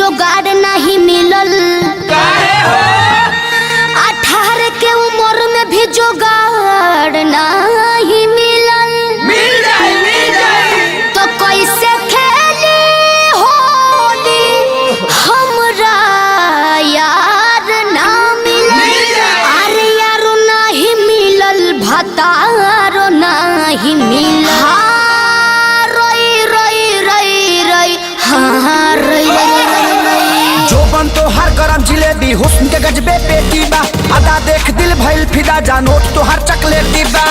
जोगाड़ नहीं मिलल। 18 के उम्र में भी जोगाड़ नहीं मिलल। तो कैसे खेली होली हमरा यार ना मिलल। अरे यारो नहीं मिलल भतारो नहीं मिलल। तो हर गरम जिलेबी हुस्न के गजबे पेटी बा। अदा देख दिल भइल फिदा जा नोट तो हर चॉकलेटी बा।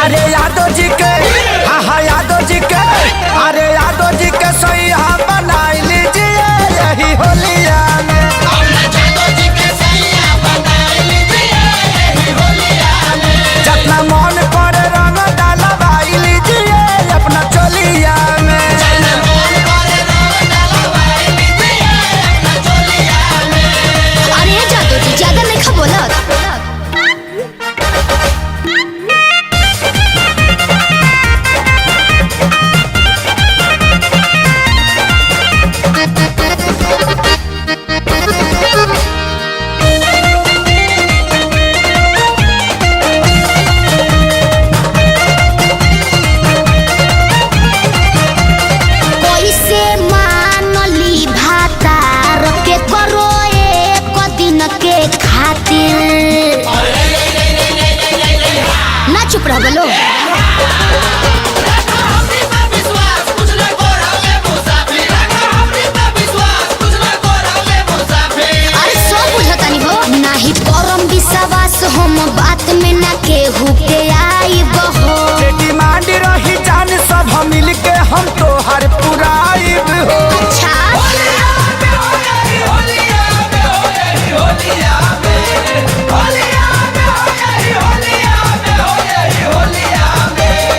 अरे यादव जी के हाँ यादव जी के अरे यादव जी के सही हाँ बनाई लीजिए यही होलिया में। जितना मन पर रंग डालवाई लीजिए अपना चोलिया में। अरे जादू जी ज्यादा नहीं खा बोला। ना चुप रहो बोलो। अरे सो बुझता नहीं हो नहीं परम विश्वास हम बात में ना केहू के आई बहो। डिमांड रही जान सब हम मिल के हम तो हर पुराई हो। अच्छा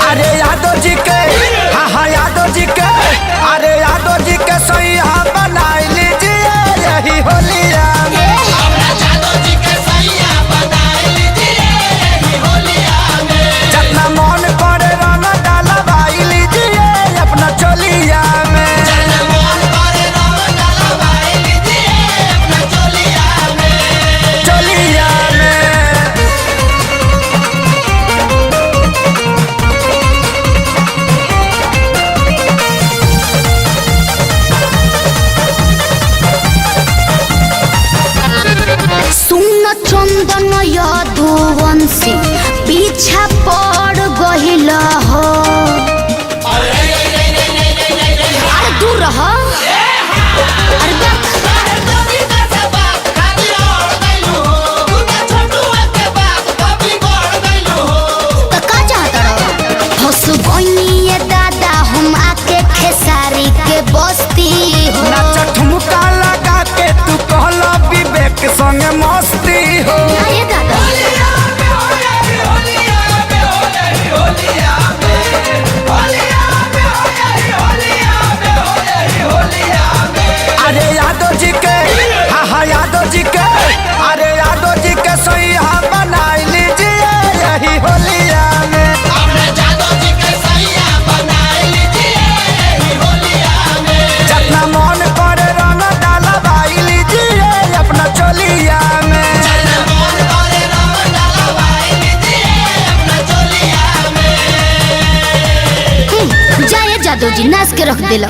अरे यादव जी के हाँ यादव जी के अरे यादव जी के सही हाँ बनाई लीजिए यही होलिया में। जितना मन पर रंग डालवाई लीजिए अपना चोलिया में। चोलिया में सुन चंदन यदुवंशी पीछा पड़ गहिल हो। अरे दूर रहो। अरे तो का चाहता रहो हंस बनिए दादा हम आके खेसारी के बस्ती हो। नाच ठुमका लगा के तू कहला विवेक संग मस्ती हो। अरे दादा अरे यादव जी के हाँ यादव जी के अरे यादव जी के सही हाँ बनाई लीजिए यही होलिया में। जितना मन पर रंग डालवाई लीजिए अपना चोलिया में। जाए जादू जी नाच के रख दिला।